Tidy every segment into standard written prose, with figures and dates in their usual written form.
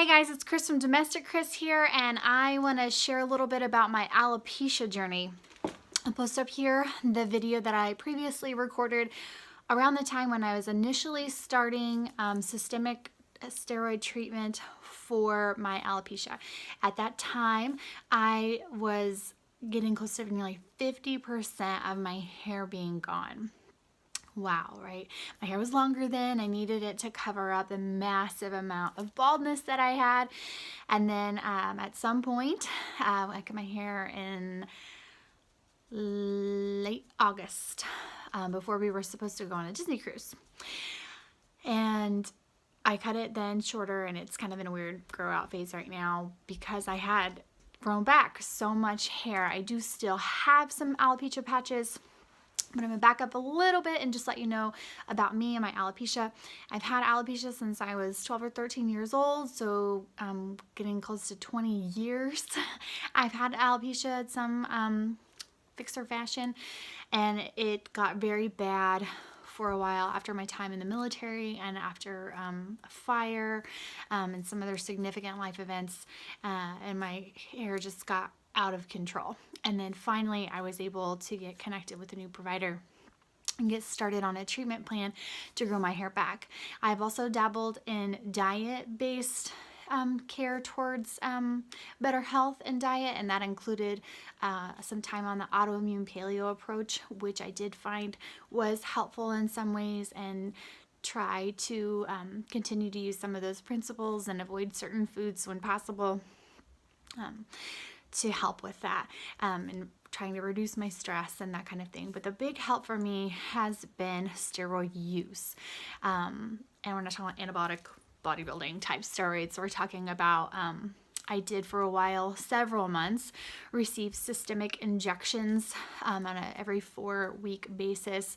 Hey guys, it's Chris from DomesticKrys here, and I want to share a little bit about my alopecia journey. I'll post up here the video that I previously recorded around the time when I was initially starting systemic steroid treatment for my alopecia. At that time, I was getting close to nearly 50% of my hair being gone. Wow, right? My hair was longer then. I needed it to cover up the massive amount of baldness that I had. And then at some point, I cut my hair in late August before we were supposed to go on a Disney cruise. And I cut it then shorter, and it's kind of in a weird grow out phase right now because I had grown back so much hair. I do still have some alopecia patches, but I'm gonna back up a little bit and just let you know about me and my alopecia. I've had alopecia since I was 12 or 13 years old, so getting close to 20 years. I've had alopecia at some fixer fashion, and it got very bad for a while after my time in the military and after a fire and some other significant life events, and my hair just got out of control. And then finally I was able to get connected with a new provider and get started on a treatment plan to grow my hair back. I've also dabbled in diet-based care towards better health and diet, and that included some time on the autoimmune paleo approach, which I did find was helpful in some ways, and try to continue to use some of those principles and avoid certain foods when possible to help with that, and trying to reduce my stress and that kind of thing. But the big help for me has been steroid use. And we're not talking about anabolic bodybuilding type steroids. We're talking about, I did for a while, several months, receive systemic injections on a every 4-week basis.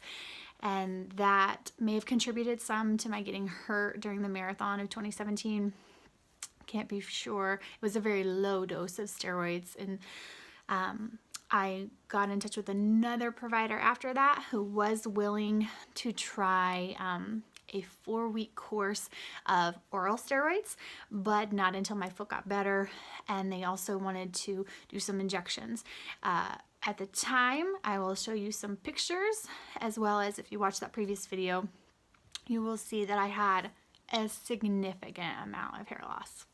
And that may have contributed some to my getting hurt during the marathon of 2017. Can't be sure. It was a very low dose of steroids, and I got in touch with another provider after that who was willing to try a 4-week course of oral steroids, but not until my foot got better, and they also wanted to do some injections. At the time, I will show you some pictures, as well as if you watch that previous video, you will see that I had a significant amount of hair loss.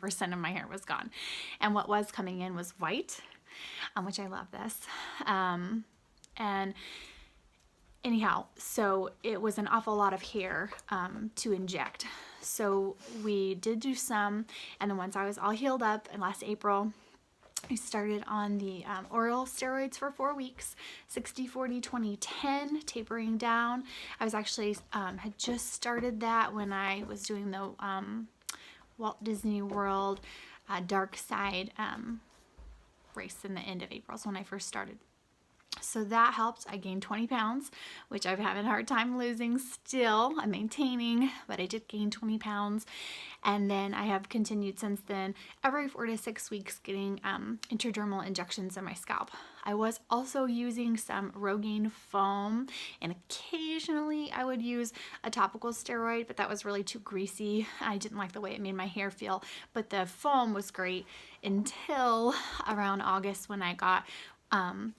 Percent of my hair was gone, and what was coming in was white, which I love this. And anyhow, so it was an awful lot of hair to inject. So we did do some, and then once I was all healed up in last April, I started on the oral steroids for 4 weeks, 60, 40, 20, 10, tapering down. I was actually had just started that when I was doing the Walt Disney World Dark Side race in the end of April. So when I first started. So that helped. I gained 20 pounds, which I've having a hard time losing still. I'm maintaining, but I did gain 20 pounds. And then I have continued since then, every 4 to 6 weeks, getting intradermal injections in my scalp. I was also using some Rogaine foam, and occasionally I would use a topical steroid, but that was really too greasy. I didn't like the way it made my hair feel, but the foam was great until around August when I got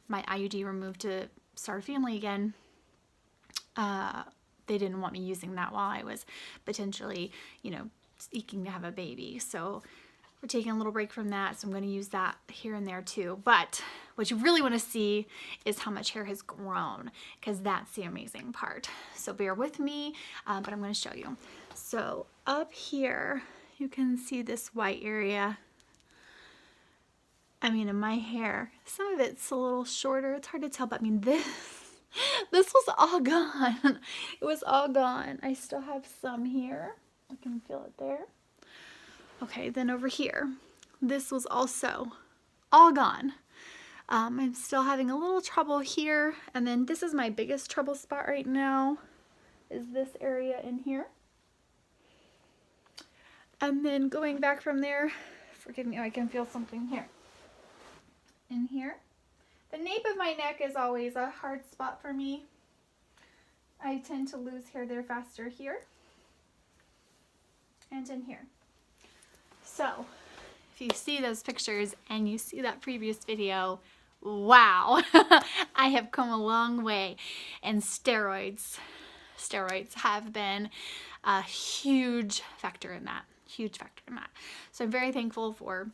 my IUD removed to start a family again. They didn't want me using that while I was potentially, seeking to have a baby. So we're taking a little break from that, so I'm going to use that here and there too. But what you really want to see is how much hair has grown, because that's the amazing part. So bear with me, but I'm going to show you. So up here, you can see this white area. I mean, in my hair, some of it's a little shorter. It's hard to tell, but I mean, this was all gone. It was all gone. I still have some here. I can feel it there. Okay, then over here, this was also all gone. I'm still having a little trouble here. And then this is my biggest trouble spot right now, is this area in here. And then going back from there, forgive me, I can feel something here. In here. The nape of my neck is always a hard spot for me. I tend to lose hair there faster here. And in here. So, if you see those pictures and you see that previous video, wow, I have come a long way. And steroids have been a huge factor in that. So I'm very thankful for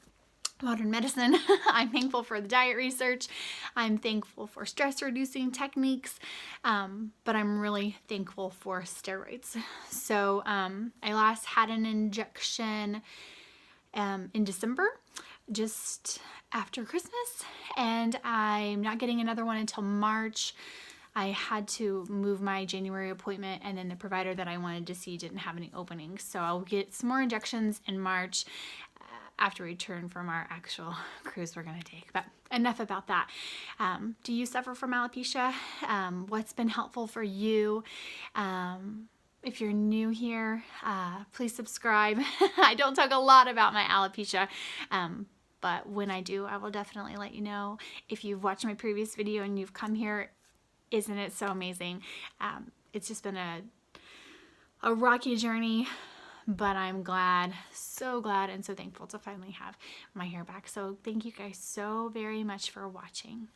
modern medicine. I'm thankful for the diet research. I'm thankful for stress reducing techniques, but I'm really thankful for steroids. So I last had an injection in December, just after Christmas, and I'm not getting another one until March. I had to move my January appointment, and then the provider that I wanted to see didn't have any openings. So I'll get some more injections in March after we return from our actual cruise we're going to take. But enough about that. Do you suffer from alopecia? What's been helpful for you? If you're new here, please subscribe. I don't talk a lot about my alopecia, but when I do, I will definitely let you know. If you've watched my previous video and you've come here, isn't it so amazing? It's just been a rocky journey, but I'm glad, so glad and so thankful to finally have my hair back. So thank you guys so very much for watching.